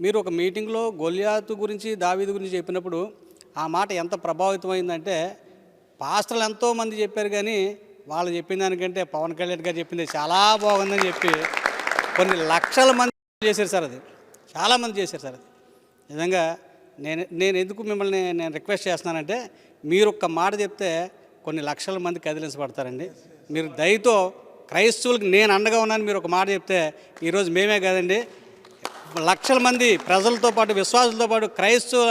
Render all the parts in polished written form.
మీరు ఒక మీటింగ్లో గొల్యాతు గురించి దావీదు గురించి చెప్పినప్పుడు ఆ మాట ఎంత ప్రభావితమైందంటే పాస్టర్లు ఎంతోమంది చెప్పారు, కానీ వాళ్ళు చెప్పిన దానికంటే పవన్ కళ్యాణ్ గారు చెప్పింది చాలా బాగుందని చెప్పి కొన్ని లక్షల మంది చేశారు సార్. అది చాలామంది చేశారు సార్. అది నిజంగా నేను ఎందుకు మిమ్మల్ని నేను రిక్వెస్ట్ చేస్తున్నానంటే, మీరు ఒక్క మాట చెప్తే కొన్ని లక్షల మంది కదిలించబడతారండి. మీరు దయతో క్రైస్తవులకు నేను అండగా ఉన్నాను మీరు ఒక మాట చెప్తే, ఈరోజు మేమే కాదండి, లక్షల మంది ప్రజలతో పాటు విశ్వాసులతో పాటు క్రైస్తవ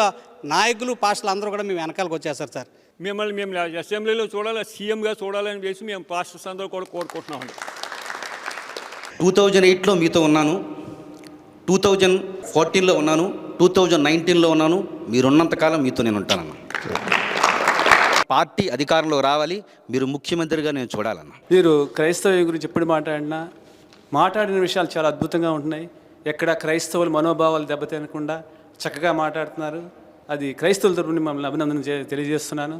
నాయకులు పాస్టర్లు అందరూ కూడా మేము వెనకాలకు వచ్చేస్తారు సార్. మిమ్మల్ని మేము అసెంబ్లీలో చూడాలి, సీఎంగా చూడాలని చేసి మేము పాస్టర్స్ అందరూ కూడా కోరుకుంటున్నామండి. 2008లో మీతో ఉన్నాను, 2014లో ఉన్నాను, 2019లో ఉన్నాను. మీరున్నంతకాలం మీతో నేను ఉంటానన్నా. పార్టీ అధికారంలో రావాలి, మీరు ముఖ్యమంత్రిగా నేను చూడాలన్నా. మీరు క్రైస్తవ గురించి ఎప్పుడు మాట్లాడిన విషయాలు చాలా అద్భుతంగా ఉంటున్నాయి. ఎక్కడ క్రైస్తవుల మనోభావాలు దెబ్బతినకుండా చక్కగా మాట్లాడుతున్నారు. అది క్రైస్తవుల తరపున మమ్మల్ని అభినందన తెలియజేస్తున్నాను.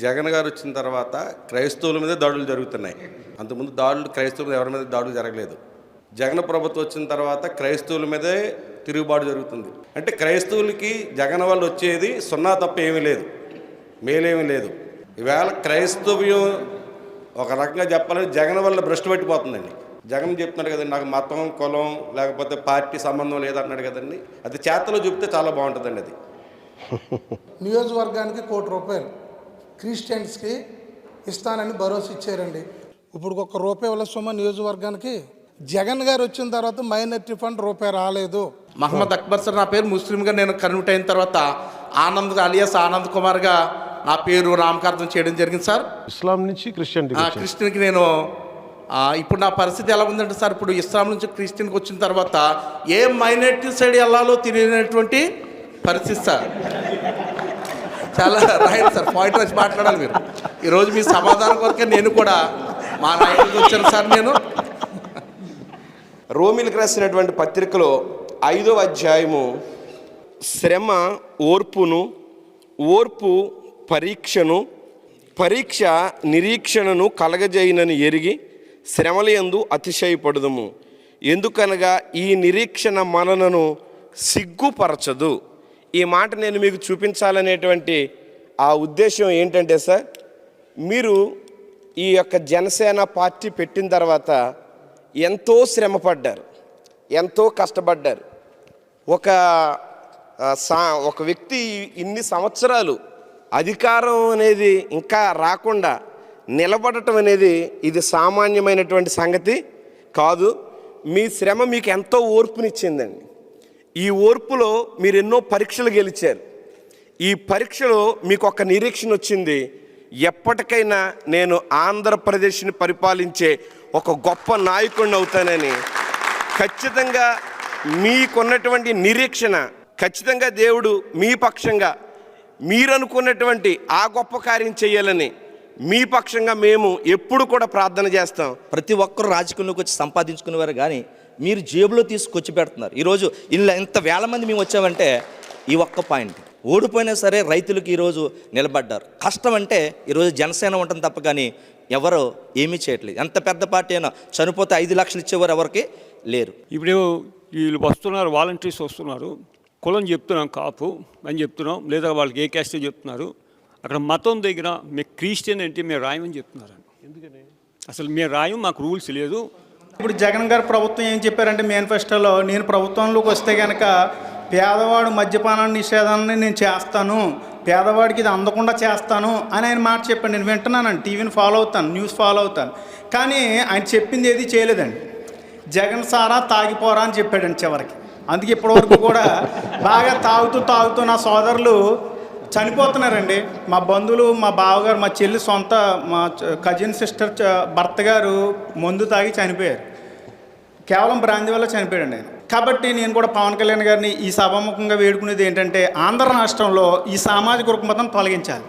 జగన్ గారు వచ్చిన తర్వాత క్రైస్తవుల మీద దాడులు జరుగుతున్నాయి. అంతకుముందు దాడులు క్రైస్తవుల మీద ఎవరి మీద దాడులు జరగలేదు. జగన్ ప్రభుత్వం వచ్చిన తర్వాత క్రైస్తవుల మీదే తిరుగుబాటు జరుగుతుంది. అంటే క్రైస్తవులకి జగన్ వాళ్ళు వచ్చేది సున్నా తప్ప ఏమీ లేదు, మేలేమీ లేదు. ఈవేళ క్రైస్తవ్యం ఒక రకంగా చెప్పాలంటే జగన్ వల్ల భ్రష్టు పట్టిపోతుందండి. జగన్ చెప్తున్నాడు కదండి, నాకు మతం కులం లేకపోతే పార్టీ సంబంధం లేదన్నాడు కదండి. అది చేతలో చెప్తే చాలా బాగుంటుందండి. అది నియోజకవర్గానికి ₹1 క్రిస్టియన్స్కి ఇస్తానని భరోసా ఇచ్చారండి. ఇప్పుడు ₹1 వల్ల సొమ్మ నియోజకవర్గానికి జగన్ గారు వచ్చిన తర్వాత మైనారిటీ ఫండ్ ₹1 రాలేదు. మహమ్మద్ అక్బర్ సార్ నా పేరు ముస్లింగా నేను కన్వర్ట్ అయిన తర్వాత ఆనంద్ అలియాస్ ఆనంద్ కుమార్గా నా పేరు నామకరణం చేయడం జరిగింది సార్. ఇస్లాం నుంచి క్రిస్టియన్కి నేను ఇప్పుడు నా పరిస్థితి ఎలా ఉందంటే సార్, ఇప్పుడు ఇస్లాం నుంచి క్రిస్టియన్కి వచ్చిన తర్వాత ఏ మైనారిటీ సైడ్ వెళ్ళాలో తెలియనటువంటి పరిస్థితి సార్. చాలా రైట్ సార్, పాయింట్ వచ్చి మాట్లాడాలి మీరు. ఈరోజు మీ సమాధానం కొరకే నేను కూడా మా నాయకుడికి వచ్చాను సార్. నేను రోమిలకు రాసినటువంటి పత్రికలో 5వ అధ్యాయము శ్రమ ఓర్పును, ఓర్పు పరీక్షను, పరీక్ష నిరీక్షణను కలగజేయునని ఎరిగి శ్రమలయందు అతిశయపడుదుము. ఎందుకనగా ఈ నిరీక్షణ మనలను సిగ్గుపరచదు. ఈ మాట నేను మీకు చూపించాలనేటువంటి ఆ ఉద్దేశం ఏంటంటే సార్, మీరు ఈ యొక్క జనసేన పార్టీ పెట్టిన తర్వాత ఎంతో శ్రమపడ్డారు, ఎంతో కష్టపడ్డారు. ఒక వ్యక్తి ఇన్ని సంవత్సరాలు అధికారం అనేది ఇంకా రాకుండా నిలబడటం అనేది ఇది సామాన్యమైనటువంటి సంగతి కాదు. మీ శ్రమ మీకు ఎంతో ఓర్పునిచ్చిందండి. ఈ ఓర్పులో మీరు ఎన్నో పరీక్షలు గెలిచారు. ఈ పరీక్షలో మీకు ఒక నిరీక్షణ వచ్చింది, ఎప్పటికైనా నేను ఆంధ్రప్రదేశ్ని పరిపాలించే ఒక గొప్ప నాయకుడిని అవుతానని. ఖచ్చితంగా మీకున్నటువంటి నిరీక్షణ, ఖచ్చితంగా దేవుడు మీ పక్షంగా మీరు అనుకున్నటువంటి ఆ గొప్ప కార్యం చేయాలని మీ పక్షంగా మేము ఎప్పుడు కూడా ప్రార్థన చేస్తాం. ప్రతి ఒక్కరు రాజకీయంలోకి వచ్చి సంపాదించుకునేవారు, కానీ మీరు జేబులో తీసుకొచ్చి పెడుతున్నారు. ఈరోజు ఇలా ఇంత వేల మంది మేము వచ్చామంటే ఈ ఒక్క పాయింట్. ఓడిపోయినా సరే రైతులకు ఈరోజు నిలబడ్డారు. కష్టం అంటే ఈరోజు జనసేన ఉంటుంది తప్ప కానీ ఎవరు ఏమీ చేయట్లేదు. ఎంత పెద్ద పార్టీ అయినా చనిపోతే 5 లక్షలు ఇచ్చేవారు ఎవరికి లేరు. ఇప్పుడు వీళ్ళు వస్తున్నారు, వాలంటీర్స్ వస్తున్నారు, కులం చెప్తున్నాం కాపు అని చెప్తున్నాం, లేదా వాళ్ళకి ఏ క్యాస్ట్ చెప్తున్నారు. అక్కడ మతం దగ్గర మీ క్రిస్టియన్ అంటే మీరు రాయమని చెప్తున్నారు. ఎందుకని అసలు మీరు రాయం, మాకు రూల్స్ లేదు. ఇప్పుడు జగన్ గారు ప్రభుత్వం ఏం చెప్పారంటే మేనిఫెస్టోలో, నేను ప్రభుత్వంలోకి వస్తే కనుక పేదవాడు మద్యపాన నిషేధాన్ని నేను చేస్తాను, పేదవాడికి ఇది అందకుండా చేస్తాను అని ఆయన మాట చెప్పాను. నేను వింటున్నానండి, టీవీని ఫాలో అవుతాను, న్యూస్ ఫాలో అవుతాను, కానీ ఆయన చెప్పింది ఏది చేయలేదండి. జగన్ సారా తాగిపోరా అని చెప్పాడండి చివరికి. అందుకే ఇప్పటివరకు కూడా బాగా తాగుతూ నా సోదరులు చనిపోతున్నారండి. మా బంధువులు, మా బావగారు, మా చెల్లి సొంత మా కజిన్ సిస్టర్ భర్త గారు మందు తాగి చనిపోయారు. కేవలం బ్రాంతి వల్ల చనిపోయాడండి ఆయన. కాబట్టి నేను కూడా పవన్ కళ్యాణ్ గారిని ఈ సభాముఖంగా వేడుకునేది ఏంటంటే, ఆంధ్ర రాష్ట్రంలో ఈ సామాజిక రుగ్మతను తొలగించాలి.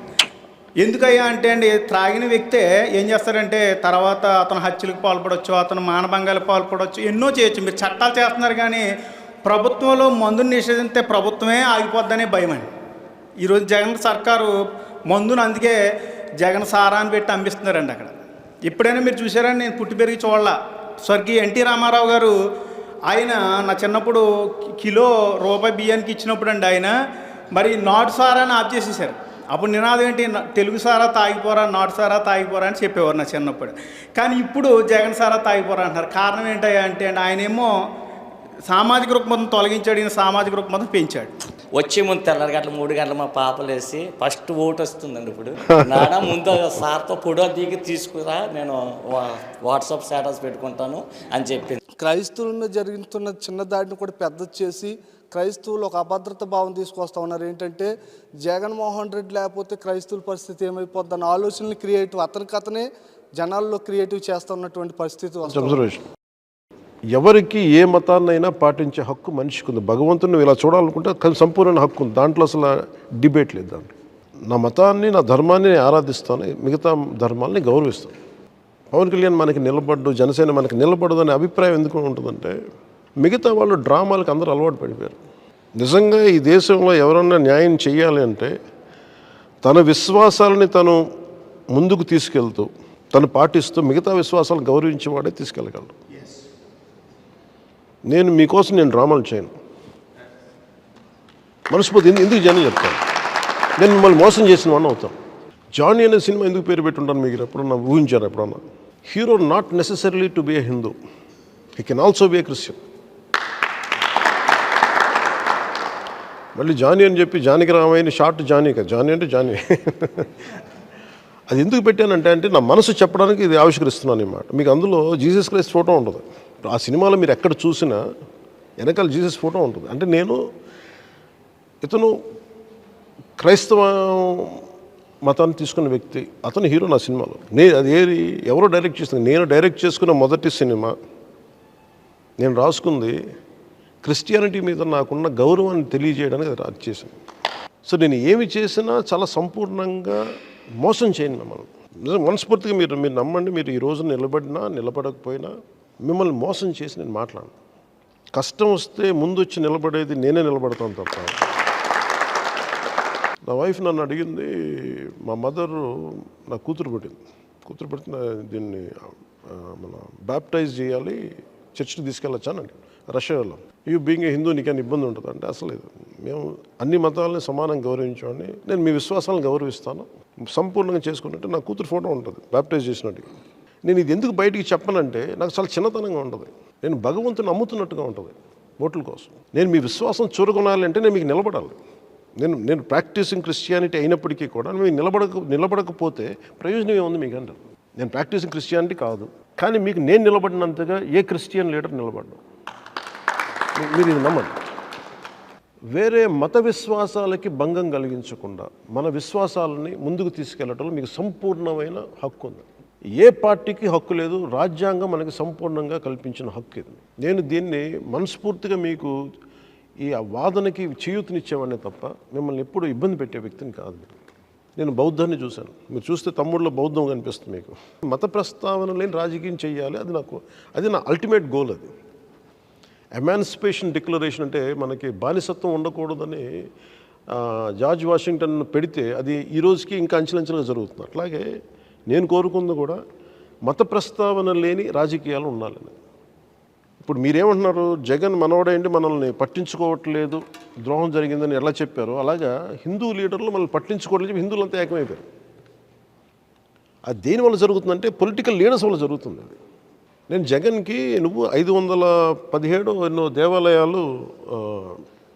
ఎందుకయ్యా అంటే అండి, త్రాగిన వ్యక్తే ఏం చేస్తారంటే తర్వాత అతను హత్యలకు పాల్పడవచ్చు, అతను మానభంగాలకు పాల్పడవచ్చు, ఎన్నో చేయొచ్చు. మీరు చట్టాలు చేస్తున్నారు, కానీ ప్రభుత్వంలో మందుని నిషేధిస్తే ప్రభుత్వమే ఆగిపోద్దనే భయం అండి. ఈరోజు జగన్ సర్కారు మందును అందుకే జగన్ సారా అని పెట్టి అమ్మిస్తున్నారండి అక్కడ. ఎప్పుడైనా మీరు చూసారని నేను పుట్టి పెరిగి చూడాల. స్వర్గీయ ఎన్టీ రామారావు గారు ఆయన నా చిన్నప్పుడు కిలో రూపాయి బియ్యానికి ఇచ్చినప్పుడు అండి ఆయన మరి నాటు సారా అని ఆఫ్ చేసేసారు. అప్పుడు నినాదం ఏంటి, తెలుగు సారా తాగిపోరా, నాటు సారా తాగిపోరా అని చెప్పేవారు నా చిన్నప్పుడు. కానీ ఇప్పుడు జగన్ సారా తాగిపోరా అంటారు. కారణం ఏంటయ్యా అంటే ఆయనేమో సామాజిక రుగ్మతను తొలగించాడు, ఈయన సామాజిక రుగ్మతను పెంచాడు. వచ్చే ముందు తెల్లరి గంటలు 3 గంటలు మా పాపలు వేసి ఫస్ట్ ఓటు వస్తుందండి. ఇప్పుడు నాన్న ముందు సార్తో ఫోటో దిగి తీసుకురా, నేను వాట్సాప్ స్టేటస్ పెట్టుకుంటాను అని చెప్పింది. క్రైస్తవుల మీద జరుగుతున్న చిన్న దాడిని కూడా పెద్ద చేసి క్రైస్తవులు ఒక అభద్రత భావం తీసుకొస్తా ఉన్నారు. ఏంటంటే జగన్మోహన్ రెడ్డి లేకపోతే క్రైస్తవుల పరిస్థితి ఏమైపోద్ది అన్న ఆలోచనలు క్రియేటివ్ అతనే జనాల్లో క్రియేటివ్ చేస్తూ ఉన్నటువంటి పరిస్థితి వస్తుంది. ఎవరికి ఏ మతాన్నైనా పాటించే హక్కు మనిషికి ఉంది. భగవంతుని ఇలా చూడాలనుకుంటే సంపూర్ణ హక్కు ఉంది, దాంట్లో అసలు డిబేట్ లేదు. దాంట్లో నా మతాన్ని, నా ధర్మాన్ని నేను ఆరాధిస్తాను, మిగతా ధర్మాలని గౌరవిస్తాను. పవన్ కళ్యాణ్ మనకి నిలబడ్డు, జనసేన మనకి నిలబడదు అనే అభిప్రాయం ఎందుకు ఉంటుందంటే మిగతా వాళ్ళు డ్రామాలకు అందరూ అలవాటు పడిపోయారు. నిజంగా ఈ దేశంలో ఎవరన్నా న్యాయం చేయాలి అంటే తన విశ్వాసాలని తను ముందుకు తీసుకెళ్తూ తను పాటిస్తూ మిగతా విశ్వాసాలను గౌరవించేవాడే తీసుకెళ్ళగలడు. నేను మీకోసం నేను డ్రామాలు చేయను, మనస్ఫూర్తి ఎందుకు జనం చెప్తాను. నేను మిమ్మల్ని మోసం చేసిన వాడిని అవుతాను. జానీ అనే సినిమా ఎందుకు పేరు పెట్టుంటాను మీకు ఎప్పుడన్నా ఊహించారు? ఎప్పుడన్నా hero not necessarily to be A Hindu, he can also be a Christian. మళ్ళీ జానీ అని చెప్పి జానకి రామయ్యని షార్ట్ జానీ కదా, జానీ అంటే జానీ. అది ఎందుకు పెట్టానంటే నా మనసు చెప్పడానికి ఇది ఆవిష్కరిస్తున్నాను అన్నమాట. మీకు అందులో జీసస్ క్రైస్ట్ ఫోటో ఉంటుంది. ఆ సినిమాలో మీరు ఎక్కడ చూసినా వెనకాల జీసస్ ఫోటో ఉంటుంది. అంటే ఇతను క్రైస్తవ మతాన్ని తీసుకున్న వ్యక్తి, అతను హీరో నా సినిమాలో. అది ఎవరో డైరెక్ట్ చేస్తుంది, నేను డైరెక్ట్ చేసుకున్న మొదటి సినిమా. నేను రాసుకుంది క్రిస్టియానిటీ మీద నాకున్న గౌరవాన్ని తెలియజేయడానికి అది చేశాను. సో నేను ఏమి చేసినా చాలా సంపూర్ణంగా మోసం చేయను మిమ్మల్ని. నిజంగా మనస్ఫూర్తిగా మీరు నమ్మండి. మీరు ఈ రోజు నిలబడినా నిలబడకపోయినా మిమ్మల్ని మోసం చేసి నేను మాట్లాడను. కష్టం వస్తే ముందు వచ్చి నిలబడేది నేనే నిలబడతాను తప్ప. నా వైఫ్ నన్ను అడిగింది, మా మదరు నా కూతురు పుట్టిన దీన్ని మన బ్యాప్టైజ్ చేయాలి, చర్చికి తీసుకెళ్ళొచ్చానండి రష్యాలో. యూ బీయింగ్ ఏ హిందూ నీకైనా ఇబ్బంది ఉంటుంది అంటే అసలు లేదు. మేము అన్ని మతాలని సమానంగా గౌరవించామని, నేను మీ విశ్వాసాలను గౌరవిస్తాను, సంపూర్ణంగా చేసుకున్నట్టు నా కూతురు ఫోటో ఉంటుంది బ్యాప్టైజ్ చేసినట్టు. నేను ఇది ఎందుకు బయటికి చెప్పనంటే నాకు చాలా చిన్నతనంగా ఉంటుంది. నేను భగవంతుని నమ్ముతున్నట్టుగా ఉంటుంది ఓట్ల కోసం. నేను మీ విశ్వాసం చూరగొనాలి అంటే నేను మీకు నిలబడాలి. నేను ప్రాక్టీసింగ్ క్రిస్టియానిటీ అయినప్పటికీ కూడా మీకు నిలబడకపోతే ప్రయోజనం ఏముంది మీకు అంటారు. నేను ప్రాక్టీసింగ్ క్రిస్టియానిటీ కాదు, కానీ మీకు నేను నిలబడినంతగా ఏ క్రిస్టియన్ లీడర్ నిలబడ్డా. మీరు ఇది నమ్మండి. వేరే మత విశ్వాసాలకి భంగం కలిగించకుండా మన విశ్వాసాలని ముందుకు తీసుకెళ్లడంలో మీకు సంపూర్ణమైన హక్కు ఉంది. ఏ పార్టీకి హక్కు లేదు, రాజ్యాంగం మనకి సంపూర్ణంగా కల్పించిన హక్కు ఇది. నేను దీన్ని మనస్ఫూర్తిగా మీకు ఈ వాదనకి చేయూతనిచ్చేవాడినే తప్ప మిమ్మల్ని ఎప్పుడు ఇబ్బంది పెట్టే వ్యక్తిని కాదు. నేను బౌద్ధాన్ని చూశాను, మీరు చూస్తే తమ్ముడిలో బౌద్ధం కనిపిస్తుంది మీకు. మత ప్రస్తావన లేని రాజకీయం చేయాలి, అది నా అల్టిమేట్ గోల్. అది ఎమాన్సిపేషన్ డిక్లరేషన్ అంటే మనకి బానిసత్వం ఉండకూడదని జార్జ్ వాషింగ్టన్ పెడితే అది ఈ రోజుకి ఇంకా అంచెలంచెలుగా జరుగుతుంది. అట్లాగే నేను కోరుకుంది కూడా మత ప్రస్తావన లేని రాజకీయాలు ఉండాలని. ఇప్పుడు మీరేమంటున్నారు, జగన్ మనవడేంటి మనల్ని పట్టించుకోవట్లేదు, ద్రోహం జరిగిందని ఎలా చెప్పారు, అలాగా హిందూ లీడర్లు మనల్ని పట్టించుకోవట్లేదు, హిందువులంతా ఏకమైపోయారు. అది దేనివల్ల జరుగుతుందంటే పొలిటికల్ లీడర్స్ వల్ల జరుగుతుంది. అది నేను జగన్కి 517 ఎన్నో దేవాలయాలు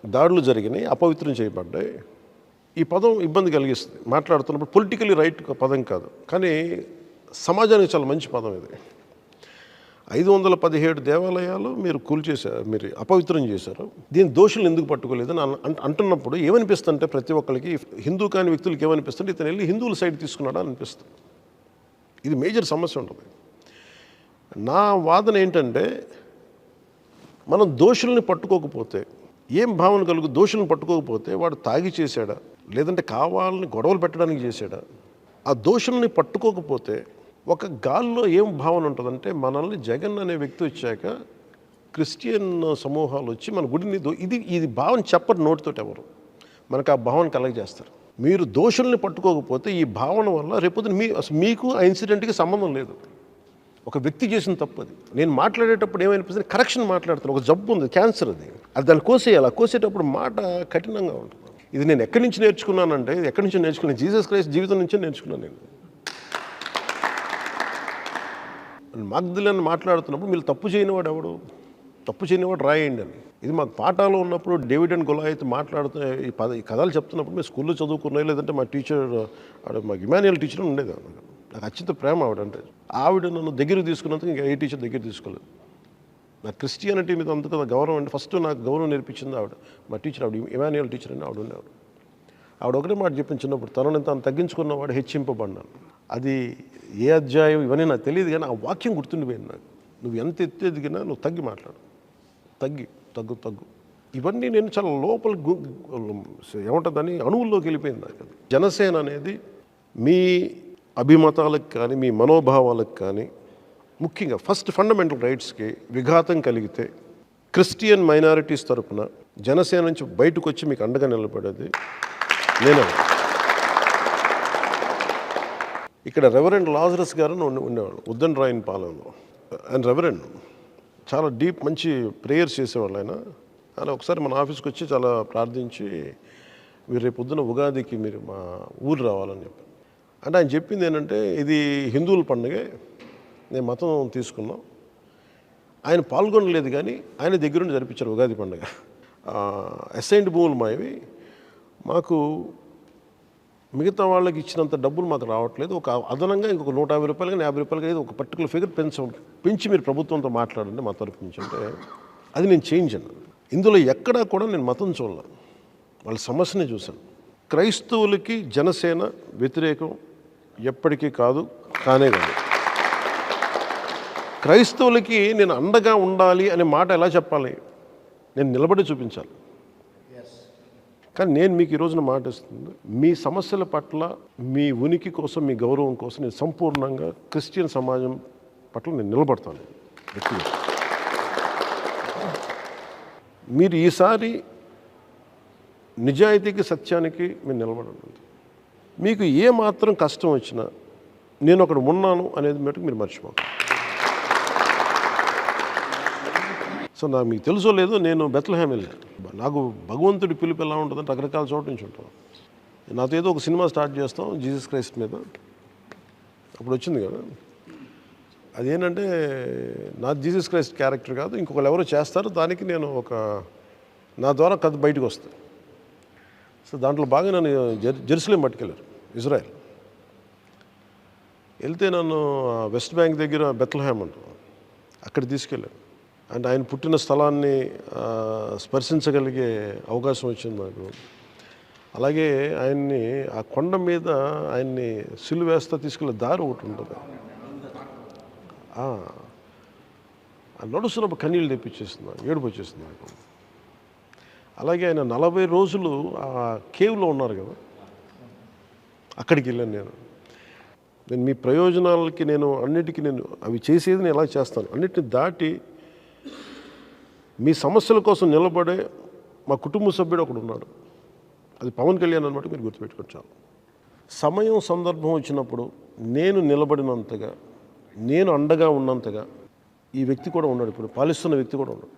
దాడులు జరిగినాయి, అపవిత్రం చేయబడ్డాయి. ఈ పదం ఇబ్బంది కలిగిస్తుంది మాట్లాడుతున్నప్పుడు. పొలిటికల్లీ రైట్ పదం కాదు, కానీ సమాజానికి చాలా మంచి పదం ఇది. 517 దేవాలయాలు మీరు కూల్చేశారు, మీరు అపవిత్రం చేశారు. దీని దోషులు ఎందుకు పట్టుకోలేదని అంటున్నప్పుడు ఏమనిపిస్తుంటే ప్రతి ఒక్కరికి, హిందూ కాని వ్యక్తులకి ఏమనిపిస్తుంటే ఇతను వెళ్ళి హిందువుల సైడ్ తీసుకున్నాడా అనిపిస్తుంది. ఇది మేజర్ సమస్య ఉంటుంది. నా వాదన ఏంటంటే మనం దోషుల్ని పట్టుకోకపోతే ఏం భావన కలుగు, దోషులను పట్టుకోకపోతే వాడు తాగి చేశాడా లేదంటే కావాలని గొడవలు పెట్టడానికి చేశాడా, ఆ దోషుల్ని పట్టుకోకపోతే ఒక గాల్లో ఏం భావన ఉంటుందంటే మనల్ని జగన్ అనే వ్యక్తి వచ్చాక క్రిస్టియన్ సమూహాలు వచ్చి మన గుడిని ఇది భావన చెప్పరు నోటితోటి, ఎవరు మనకు ఆ భావన కలగజేస్తారు. మీరు దోషుల్ని పట్టుకోకపోతే ఈ భావన వల్ల రేపొద్దున మీకు ఆ ఇన్సిడెంట్కి సంబంధం లేదు. ఒక వ్యక్తి చేసిన తప్పు అది. నేను మాట్లాడేటప్పుడు ఏమైనా కరెక్షన్ మాట్లాడుతాను. ఒక జబ్బు ఉంది, క్యాన్సర్ అది దాన్ని కోసేయాలి. కోసేటప్పుడు మాట కఠినంగా ఉంటుంది. ఇది నేను ఎక్కడి నుంచి నేర్చుకున్నానంటే, ఇది ఎక్కడి నుంచి నేర్చుకున్నాను, జీసస్ క్రైస్ట్ జీవితం నుంచే నేర్చుకున్నాను నేను. మగ్ధులను మాట్లాడుతున్నప్పుడు మీరు తప్పు చేయనివాడు ఎవడు, తప్పు చేయనివాడు రాయండి అని. ఇది మాకు పాఠాలు ఉన్నప్పుడు డేవిడ్ అండ్ గొలాయిత్ మాట్లాడుతూ ఈ కథలు చెప్తున్నప్పుడు మేము స్కూల్లో చదువుకున్నాయి, లేదంటే మా టీచర్ మాకు ఇమాన్యుయల్ టీచర్ ఉండేది. నాకు అత్యంత ప్రేమ ఆవిడంటే. ఆవిడ నన్ను దగ్గరికి తీసుకున్నందుకు ఇంకా ఏ టీచర్ దగ్గర తీసుకోలేదు. నాకు క్రిస్టియానిటీ మీద అంత గౌరవం అంటే ఫస్ట్ నాకు గౌరవం నేర్పించింది ఆవిడ. మా టీచర్ ఆవిడ ఇమాన్యుయల్ టీచర్ అని ఆవిడ ఉండేవాడు. ఆవిడ ఒకటే మాట చెప్పింది చిన్నప్పుడు, తనని తాను తగ్గించుకున్నవాడు హెచ్చింపబడ్డాను. అది ఏ అధ్యాయం ఇవన్నీ నాకు తెలియదు, కానీ ఆ వాక్యం గుర్తుండిపోయింది నాకు. నువ్వు ఎంత ఎత్తేదిగినా నువ్వు తగ్గి మాట్లాడు, తగ్గు. ఇవన్నీ నేను చాలా లోపల ఏమంటుందని అణువుల్లోకి వెళ్ళిపోయింది నాకు. జనసేన అనేది మీ అభిమతాలకు కానీ మీ మనోభావాలకు కానీ ముఖ్యంగా ఫస్ట్ ఫండమెంటల్ రైట్స్కి విఘాతం కలిగితే క్రిస్టియన్ మైనారిటీస్ తరఫున జనసేన నుంచి బయటకు వచ్చి మీకు అండగా నిలబడేది నేను. ఇక్కడ రెవరెండ్ లాజరస్ గారు ఉండేవాళ్ళు ఉద్దన్ రాయన్ పాలెంలో. ఆయన రెవరెండ్ చాలా డీప్ మంచి ప్రేయర్స్ చేసేవాళ్ళు ఆయన. ఒకసారి మన ఆఫీస్కి వచ్చి చాలా ప్రార్థించి, మీరు రేపు పొద్దున ఉగాదికి మీరు మా ఊరు రావాలని చెప్పి. అంటే ఆయన చెప్పింది ఏంటంటే, ఇది హిందువుల పండుగే, నేను మతం తీసుకున్నాం. ఆయన పాల్గొనలేదు, కానీ ఆయన దగ్గరుండి జరిపించారు ఉగాది పండుగ. అసైన్డ్ భూములు మావి, మాకు మిగతా వాళ్ళకి ఇచ్చినంత డబ్బులు మాకు రావట్లేదు, ఒక అదనంగా ఇంకొక 150 రూపాయలు కానీ 50 రూపాయలు కానీ ఒక పర్టికులర్ ఫిగర్ పెంచి మీరు ప్రభుత్వంతో మాట్లాడండి మా తరపు నుంచి అంటే, అది నేను చేంజ్ అన్నాను. ఇందులో ఎక్కడా కూడా నేను మతం చూడలేను, వాళ్ళ సమస్యనే చూశాను. క్రైస్తవులకి జనసేన వ్యతిరేకం ఎప్పటికీ కాదు, కానే కాదు. క్రైస్తవులకి నేను అండగా ఉండాలి అనే మాట ఎలా చెప్పాలి, నేను నిలబడి చూపించాలి. కానీ నేను మీకు ఈ రోజున మాట ఇస్తుంది, మీ సమస్యల పట్ల మీ ఉనికి కోసం, మీ గౌరవం కోసం నేను సంపూర్ణంగా క్రిస్టియన్ సమాజం పట్ల నేను నిలబడతాను వ్యక్తిగా. మీరు ఈసారి నిజాయితీకి సత్యానికి మీరు నిలబడండి. మీకు ఏ మాత్రం కష్టం వచ్చినా నేను అక్కడ ఉన్నాను అనేది మటుకు మీరు మర్చిపోండి. సో నాకు మీకు తెలుసో లేదో, నేను బెత్లెహేమ్ వెళ్ళాను. నాకు భగవంతుడి పిలుపు ఎలా ఉంటుందంటే రకరకాల చోట నుంచి ఉంటాం. నాతో ఏదో ఒక సినిమా స్టార్ట్ చేస్తాం జీసస్ క్రైస్ట్ మీద, అప్పుడు వచ్చింది కదా. అదేంటంటే నా జీసస్ క్రైస్ట్ క్యారెక్టర్ కాదు, ఇంకొకరు ఎవరో చేస్తారు, దానికి నేను నా ద్వారా కథ బయటకు వస్తాను. సో దాంట్లో బాగా నన్ను జెరూసలేం పట్టుకెళ్ళారు, ఇజ్రాయెల్. వెళ్తే నన్ను వెస్ట్ బ్యాంక్ దగ్గర బెత్లెహేమ్ అంటారు, అక్కడ తీసుకెళ్ళారు. అంటే ఆయన పుట్టిన స్థలాన్ని స్పర్శించగలిగే అవకాశం వచ్చింది నాకు. అలాగే ఆయన్ని ఆ కొండ మీద ఆయన్ని సిలువ వేస్తా తీసుకెళ్ళే దారి ఒకటి ఉంటుంది. నడుస్తున్నప్పుడు కన్నీళ్ళు తెప్పించేస్తుంది, ఏడుపు వచ్చేస్తుంది నాకు. అలాగే ఆయన 40 రోజులు ఆ కేవ్లో ఉన్నారు కదా, అక్కడికి వెళ్ళాను నేను మీ ప్రయోజనాలకి నేను అన్నిటికీ నేను అవి చేసేది నేను ఎలా చేస్తాను, అన్నిటిని దాటి మీ సమస్యల కోసం నిలబడే మా కుటుంబ సభ్యుడు ఒకడు ఉన్నాడు, అది పవన్ కళ్యాణ్ అన్నమాట. మీరు గుర్తుపెట్టుకోవచ్చు. చాలు సమయం సందర్భం వచ్చినప్పుడు నేను నిలబడినంతగా, నేను అండగా ఉన్నంతగా ఈ వ్యక్తి కూడా ఉన్నాడు, ఇప్పుడు పాలిస్తున్న వ్యక్తి కూడా ఉన్నాడు.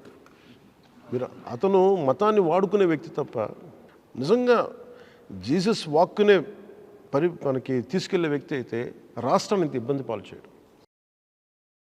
అతను మతాన్ని వాడుకునే వ్యక్తి తప్ప నిజంగా జీసస్ వాక్కునే మనకి తీసుకెళ్లే వ్యక్తి అయితే రాష్ట్రాన్ని ఇబ్బంది పాలు చేయడు.